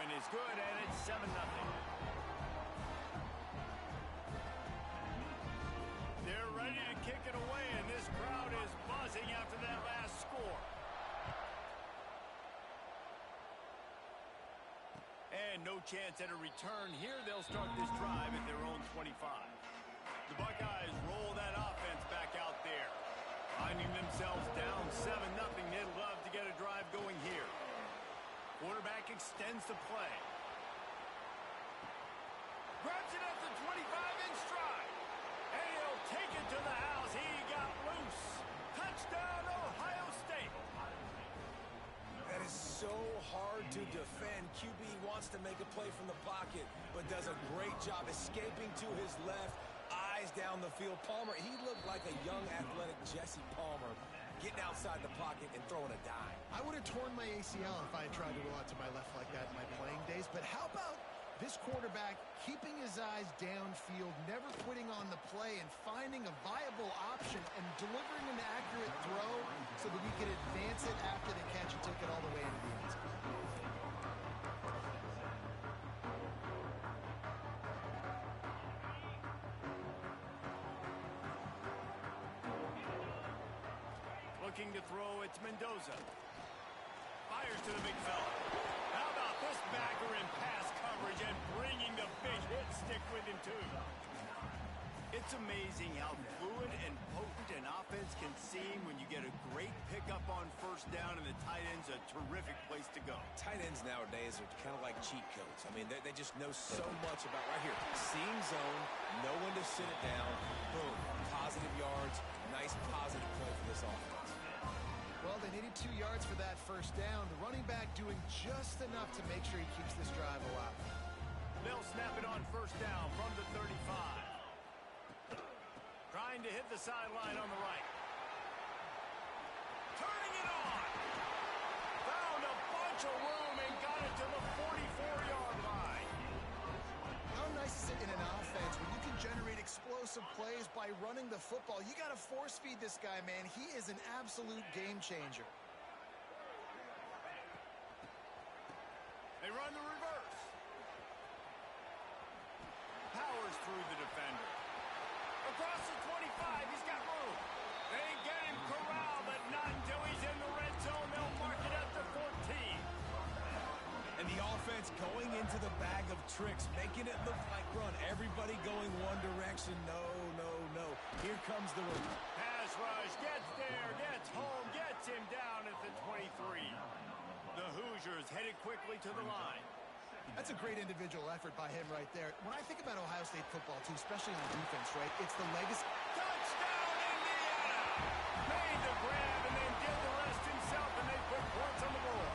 point is good, and it's 7-0. They're ready to kick it away, and this crowd is buzzing after that last score. And no chance at a return here. They'll start this drive at their own 25. The Buckeyes roll that offense back out there. Finding themselves down 7-0. They'd love to get a drive going here. Quarterback extends the play. Grabs it at the 25 in stride. And he'll take it to the house. He got loose. Touchdown, Ohio State. That is so hard to defend. QB wants to make a play from the pocket, but does a great job escaping to his left. Eyes down the field. Palmer, he looked like a young athletic Jesse Palmer getting outside the pocket and throwing a dime. I would have torn my ACL if I had tried to go out to my left like that in my playing days. But how about this quarterback keeping his eyes downfield, never quitting on the play, and finding a viable option and delivering an accurate throw so that he could advance it after the catch and took it all the way into the end zone. Looking to throw, it's Mendoza. Fires to the big fella. How about this backer in pass coverage and bringing the big hit stick with him, too. It's amazing how fluid and potent an offense can seem when you get a great pickup on first down, and the tight end's a terrific place to go. Tight ends nowadays are kind of like cheat codes. I mean, they just know so much about right here. Seeing zone, know when to sit it down, boom, positive yards, nice positive play for this offense. Well, they needed 2 yards for that first down. The running back doing just enough to make sure he keeps this drive alive. They'll snap it on first down from the 35. Trying to hit the sideline on the right. Turning it on. Found a bunch of room and got it to the 44-yard line. How nice is it in an offense when you can generate explosive plays by running the football? You got to force feed this guy, man. He is an absolute game changer. They run the reverse. Powers through the defender. Across the 25, he's got room. They get him corralled, but not until he's in the red zone. They'll mark it at the 14. And the offense going into the bag of tricks, making it look like run. Everybody going one direction. No, no, no. Here comes the run. Pass rush, gets there, gets home, gets him down at the 23. The Hoosiers headed quickly to the line. That's a great individual effort by him right there. When I think about Ohio State football, too, especially on defense, right, it's the legacy. Touchdown, Indiana! Made the grab and then did the rest himself, and they put points on the board.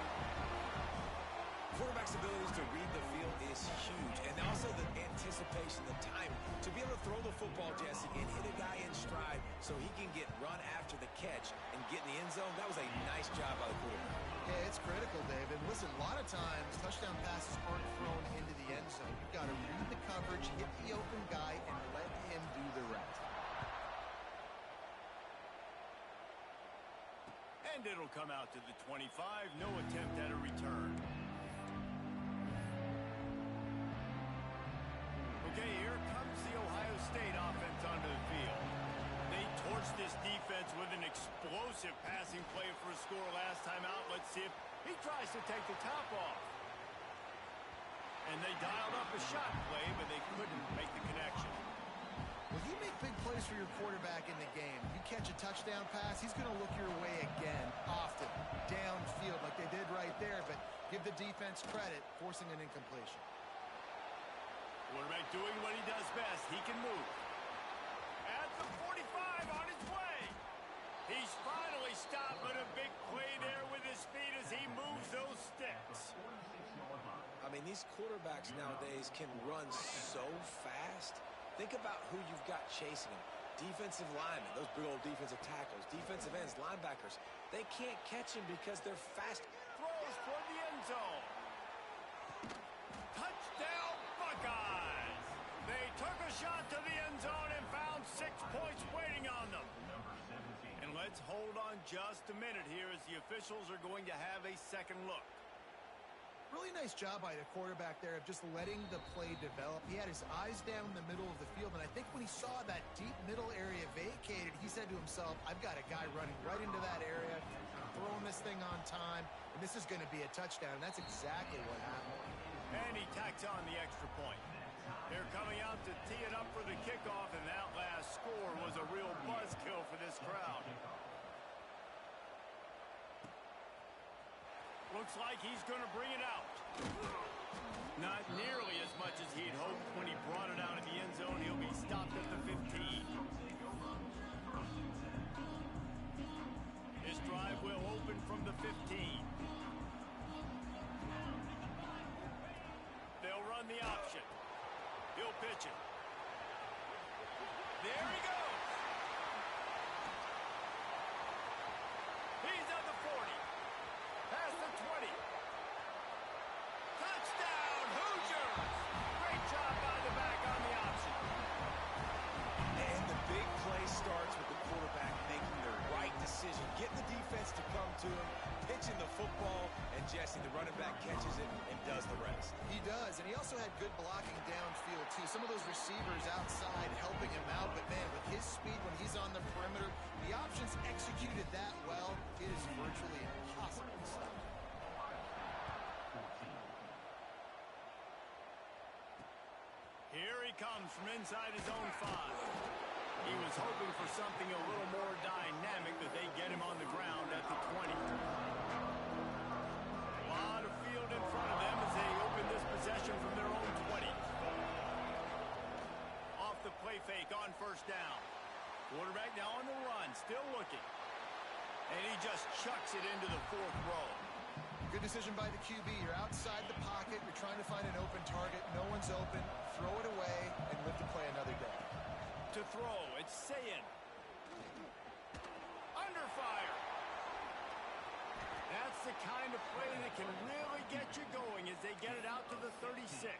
Quarterback's abilities to read the field is huge, and also the anticipation, the time to be able to throw the football, Jesse, and hit a guy in stride so he can get run after the catch and get in the end zone. That was a nice job by the quarterback. Yeah, it's critical, Dave. And listen, a lot of times touchdown passes aren't thrown into the end zone. You've got to read the coverage, hit the open guy, and let him do the rest. And it'll come out to the 25. No attempt at a return. Okay, here comes the Ohio State offense onto the field. They torched this defense with an explosive passing play for a score last time out. Let's see if he tries to take the top off. And they dialed up a shot play, but they couldn't make the connection. Well, you make big plays for your quarterback in the game. You catch a touchdown pass, he's going to look your way again, often, downfield like they did right there. But give the defense credit, forcing an incompletion. Quarterback doing what he does best. He can move. At the 45 on his way. He's finally stopped, but a big play there with his speed as he moves those sticks. I mean, these quarterbacks nowadays can run so fast. Think about who you've got chasing them. Defensive linemen, those big old defensive tackles, defensive ends, linebackers. They can't catch him because they're fast. Throws toward the end zone. Touchdown, Buckeyes! They took a shot to the end zone and found 6 points waiting on them. And let's hold on just a minute here as the officials are going to have a second look. Really nice job by the quarterback there of just letting the play develop. He had his eyes down the middle of the field, and I think when he saw that deep middle area vacated, he said to himself, I've got a guy running right into that area, throwing this thing on time, and this is going to be a touchdown, and that's exactly what happened. And he tacks on the extra point. They're coming out to tee it up for the kickoff, and that last score was a real buzzkill for this crowd. Looks like he's going to bring it out. Not nearly as much as he'd hoped when he brought it out of the end zone. He'll be stopped at the 15. This drive will open from the 15. They'll run the option. He'll pitch it. There he goes. He's at the 40. Past the 20. Touchdown, Hoosiers! Great job by the back on the option. And the big play starts with the quarterback making the right decision, getting the defense to come to him, pitching the football, and Jesse, the running back, catches it and does the rest. He does, and he also had good blocking downfield, too. Some of those receivers outside helping him out, but, man, with his speed when he's on the perimeter, the options executed that well, it is virtually impossible to stop. Here he comes from inside his own 5. He was hoping for something a little more dynamic, but they get him on the ground at the 20. A lot of field in front of them as they open this possession from their own 20. Off the play fake on first down. Quarterback now on the run, still looking. And he just chucks it into the 4th row. Good decision by the QB. You're outside the pocket. You're trying to find an open target. No one's open. Throw it away and live to play another day. To throw, it's Sayin. Under fire. That's the kind of play that can really get you going as they get it out to the 36.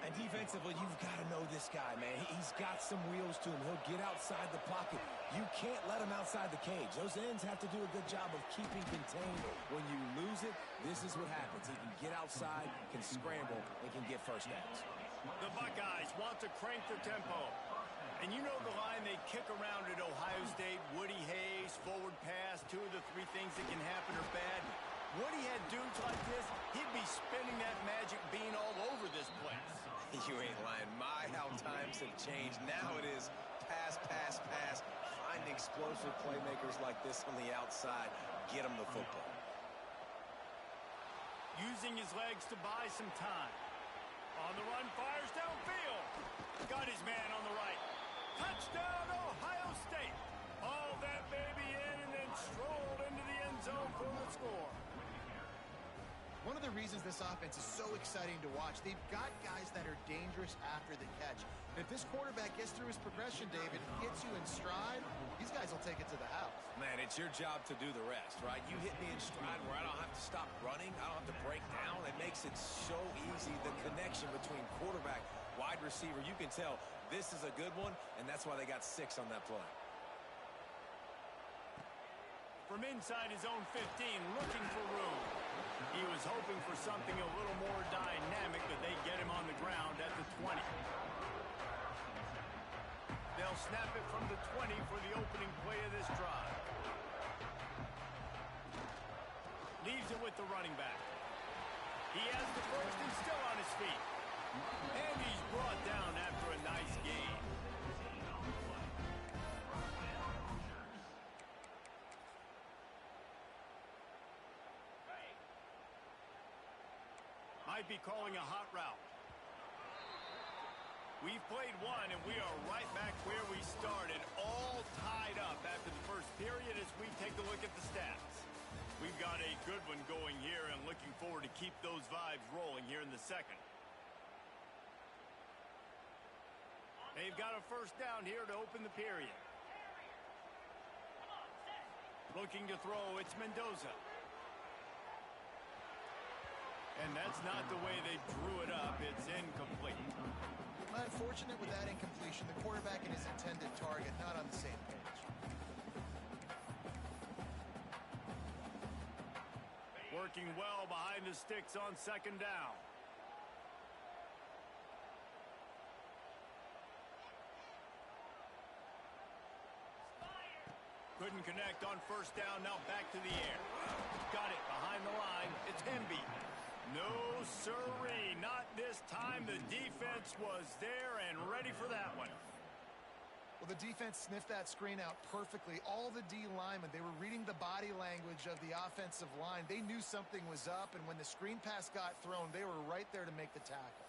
And defensively, you've got to know this guy, man. He's got some wheels to him. He'll get outside the pocket. You can't let him outside the cage. Those ends have to do a good job of keeping contained. When you lose it, this is what happens. He can get outside, can scramble, and can get first downs. The Buckeyes want to crank the tempo. And you know the line they kick around at Ohio State, Woody Hayes, forward pass, 2 of the 3 things that can happen are bad. Woody had dudes like this, he'd be spinning that magic bean all over this place. You ain't lying. My, how times have changed. Now it is pass, pass, pass. Find explosive playmakers like this on the outside. Get them the football. Using his legs to buy some time. On the run, fires downfield. Got his man on the right. Touchdown, Ohio State. Hauled that baby in and then strolled into the end zone for the score. One of the reasons this offense is so exciting to watch, they've got guys that are dangerous after the catch. And if this quarterback gets through his progression, David, gets you in stride, these guys will take it to the house. Man, it's your job to do the rest, right? You hit me in stride where I don't have to stop running. I don't have to break down. It makes it so easy, the connection between quarterback, wide receiver. You can tell this is a good one, and that's why they got 6 on that play. From inside his own 15, looking for room. He was hoping for something a little more dynamic, but they get him on the ground at the 20. They'll snap it from the 20 for the opening play of this drive. Leaves it with the running back. He has the first and still on his feet. And he's brought down after a nice gain. Might be calling a hot route. We've played one, and we are right back where we started, all tied up after the first period as we take a look at the stats. We've got a good one going here and looking forward to keep those vibes rolling here in the second. They've got a first down here to open the period. Looking to throw, it's Mendoza. And that's not the way they drew it up. It's incomplete. Unfortunate with that incompletion. The quarterback and his intended target not on the same page. Work working well behind the sticks on second down. Couldn't connect on first down. Now back to the air. Got it behind the line. It's Hemby. No, sirree. Not this time. The defense was there and ready for that one. Well, the defense sniffed that screen out perfectly. All the D linemen, they were reading the body language of the offensive line. They knew something was up, and when the screen pass got thrown, they were right there to make the tackle.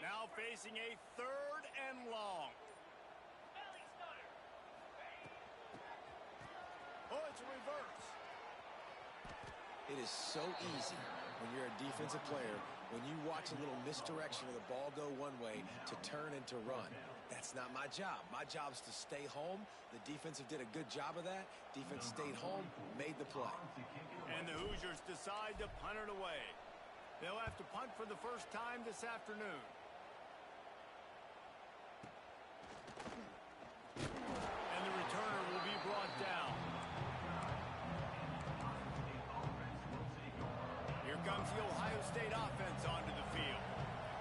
Now facing a 3rd and long. Oh, it's a reverse. It is so easy when you're a defensive player, when you watch a little misdirection of the ball go one way, to turn and to run. That's not my job. My job is to stay home. The defensive did a good job of that. Defense stayed home, made the play. And the Hoosiers decide to punt it away. They'll have to punt for the first time this afternoon. And the returner will be brought down. Here comes the Ohio State offense onto the field.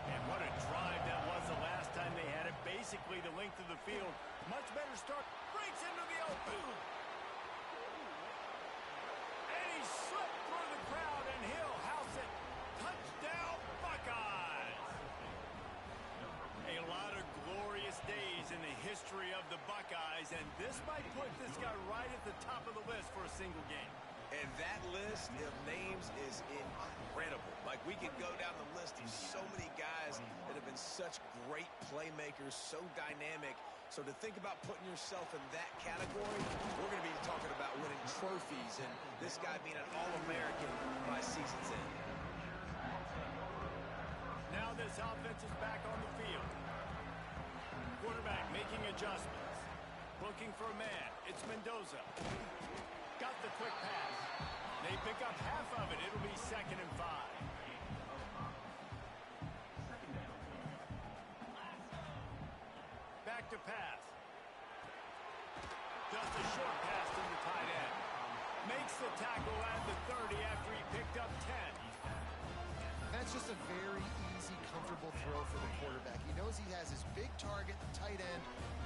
And what a drive that was the last time they had it. Basically the length of the field. Much better start. Breaks into the open. And he slipped through the crowd, and he'll house it. Touchdown, Buckeyes. A lot of glorious days in the history of the Buckeyes, and this might put this guy right at the top of the list for a single game. And that list of names is incredible. Like, we could go down the list of so many guys that have been such great playmakers, so dynamic. So to think about putting yourself in that category, we're going to be talking about winning trophies and this guy being an All-American by season's end. Now this offense is back on the field. Quarterback making adjustments. Looking for a man. It's Mendoza. Got the quick pass. They pick up half of it. It'll be 2nd and 5. Back to pass. Just a short pass to the tight end. Makes the tackle at the 30 after he picked up 10. That's just a very easy, comfortable throw for the quarterback. He knows he has his big target, the tight end,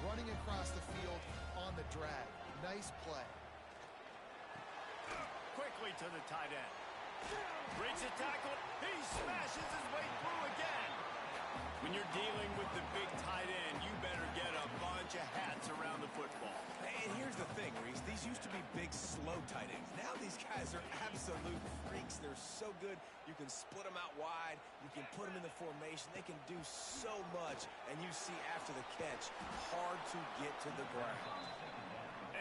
running across the field on the drag. Nice play. Quickly to the tight end. Breaks a tackle. He smashes his way through again. When you're dealing with the big tight end, you better get a bunch of hats around the football. And here's the thing, Reese. These used to be big, slow tight ends. Now these guys are absolute freaks. They're so good. You can split them out wide. You can put them in the formation. They can do so much. And you see after the catch, hard to get to the ground.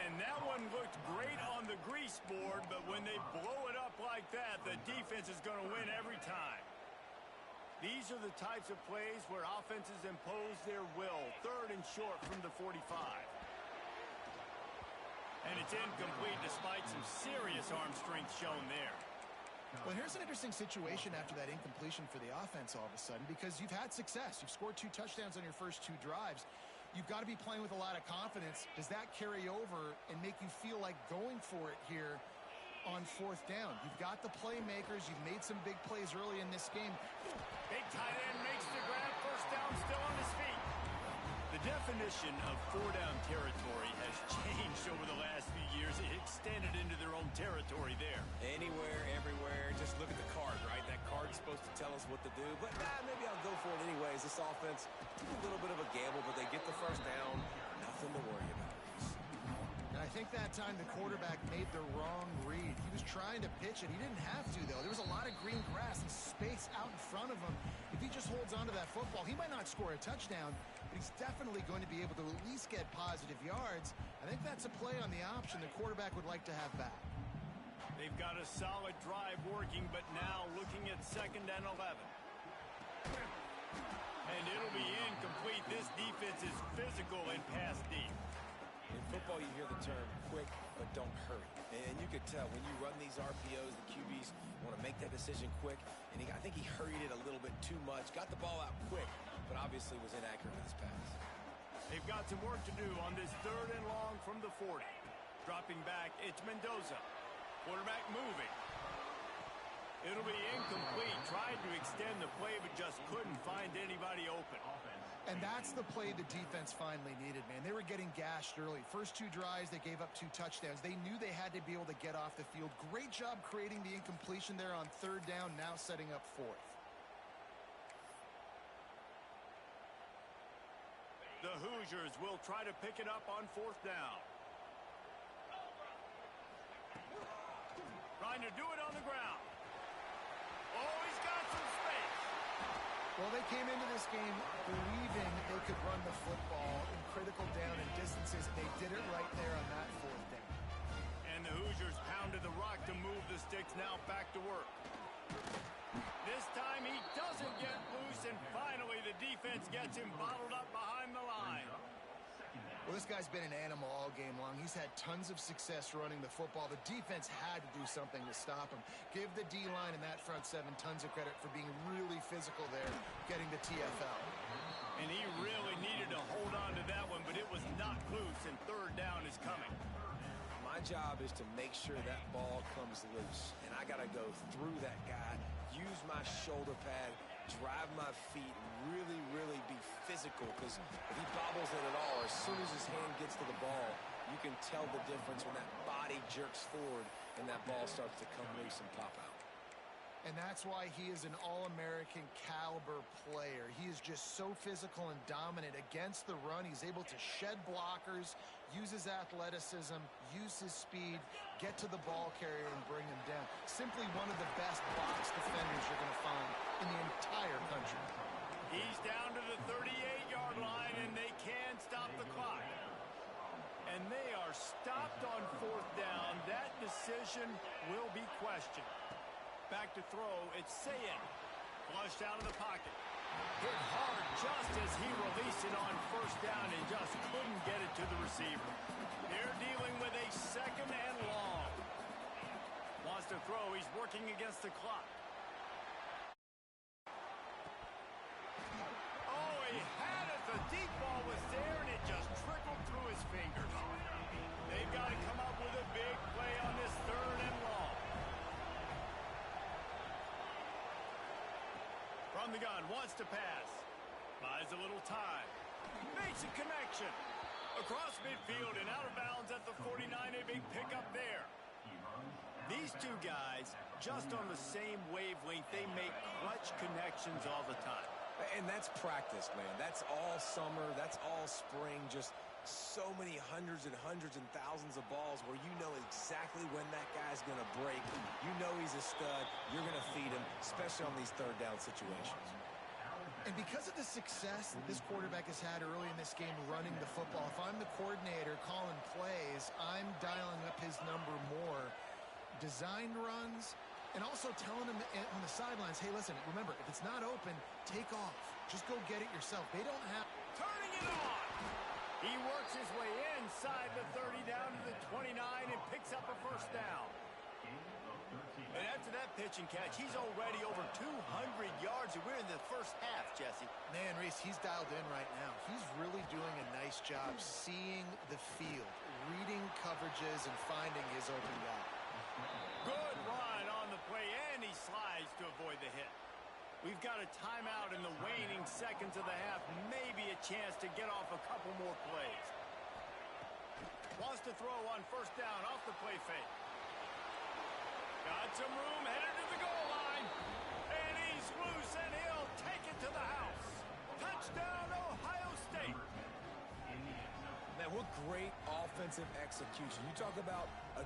And that one looked great on the grease board, but when they blow it up like that, the defense is going to win every time. These are the types of plays where offenses impose their will. 3rd and short from the 45. And it's incomplete despite some serious arm strength shown there. Well, here's an interesting situation after that incompletion for the offense all of a sudden, because you've had success. You've scored 2 touchdowns on your first 2 drives. You've got to be playing with a lot of confidence. Does that carry over and make you feel like going for it here on 4th down? You've got the playmakers. You've made some big plays early in this game. Big tight end makes the grab. First down, still on his feet. The definition of 4-down territory has changed over the last few years. It extended into their own territory there. Anywhere, everywhere. Just look at the card, right? That card's supposed to tell us what to do. But maybe I'll go for it anyways. This offense, a little bit of a gamble, but they get the first down. Nothing to worry about. And I think that time the quarterback made the wrong read. He was trying to pitch it. He didn't have to, though. There was a lot of green grass and space out in front of him. If he just holds on to that football, he might not score a touchdown, but he's definitely going to be able to at least get positive yards. I think that's a play on the option the quarterback would like to have back. They've got a solid drive working, but now looking at 2nd and 11. And it'll be incomplete. This defense is physical and pass deep. In football, you hear the term quick, but don't hurry. And you could tell when you run these RPOs, the QBs want to make that decision quick. And I think he hurried it a little bit too much. Got the ball out quick, but obviously was inaccurate with his pass. They've got some work to do on this 3rd and long from the 40. Dropping back, it's Mendoza. Quarterback moving. It'll be incomplete. Tried to extend the play, but just couldn't find anybody open. And that's the play the defense finally needed, man. They were getting gashed early. First 2 drives, they gave up 2 touchdowns. They knew they had to be able to get off the field. Great job creating the incompletion there on 3rd down, now setting up 4th. The Hoosiers will try to pick it up on 4th down. Trying to do it on the ground. Oh, he's got some space. Well, they came into this game believing they could run the football in critical down and distances. They did it right there on that 4th down. And the Hoosiers pounded the rock to move the sticks. Now back to work. This time he doesn't get loose, and finally the defense gets him bottled up behind the line. Well, this guy's been an animal all game long. He's had tons of success running the football. The defense had to do something to stop him. Give the D-line and that front 7 tons of credit for being really physical there, getting the TFL. And he really needed to hold on to that one, but it was not loose, and 3rd down is coming. My job is to make sure that ball comes loose, and I got to go through that guy, use my shoulder pad, drive my feet, really be physical, because if he bobbles it at all, as soon as his hand gets to the ball, you can tell the difference when that body jerks forward and that ball starts to come loose and pop out. And that's why he is an All-American caliber player. He is just so physical and dominant against the run. He's able to shed blockers, use his athleticism, use his speed, get to the ball carrier and bring him down. Simply one of the best box defenders you're going to find in the entire country. He's down to the 38-yard line, and they can stop the clock. And they are stopped on 4th down. That decision will be questioned. Back to throw, it's Sayed. Flushed out of the pocket. Hit hard just as he released it on 1st down and just couldn't get it to the receiver. They're dealing with a 2nd and long. Wants to throw, he's working against the clock. Oh, he had it. The deep ball was there, and it just trickled through his fingers. They've got to come up with a big play on this 3rd and long. From the gun, wants to pass. Buys a little time. Makes a connection. Across midfield and out of bounds at the 49. A big pickup there. These 2 guys, just on the same wavelength, they make clutch connections all the time. And that's practice, man. That's all summer. That's all spring. Just so many hundreds and thousands of balls where you know exactly when that guy's going to break. You know he's a stud. You're going to feed him, especially on these 3rd down situations. And because of the success that this quarterback has had early in this game running the football, if I'm the coordinator calling plays, I'm dialing up his number more. Designed runs, and also telling him on the sidelines, hey, listen, remember, if it's not open, take off. Just go get it yourself. They don't have... Turning it on! He works his way inside the 30 down to the 29 and picks up a 1st down. And after that pitch and catch, he's already over 200 yards, and we're in the 1st half, Jesse. Man, Reese, he's dialed in right now. He's really doing a nice job seeing the field, reading coverages, and finding his open guy. Good run on the play, and he slides to avoid the hit. We've got a timeout in the waning seconds of the half. Maybe a chance to get off a couple more plays. Wants to throw on 1st down off the play fake. Got some room, headed to the goal line. And he's loose, and he'll take it to the house. Touchdown, Ohio State. Man, what great offensive execution. You talk about a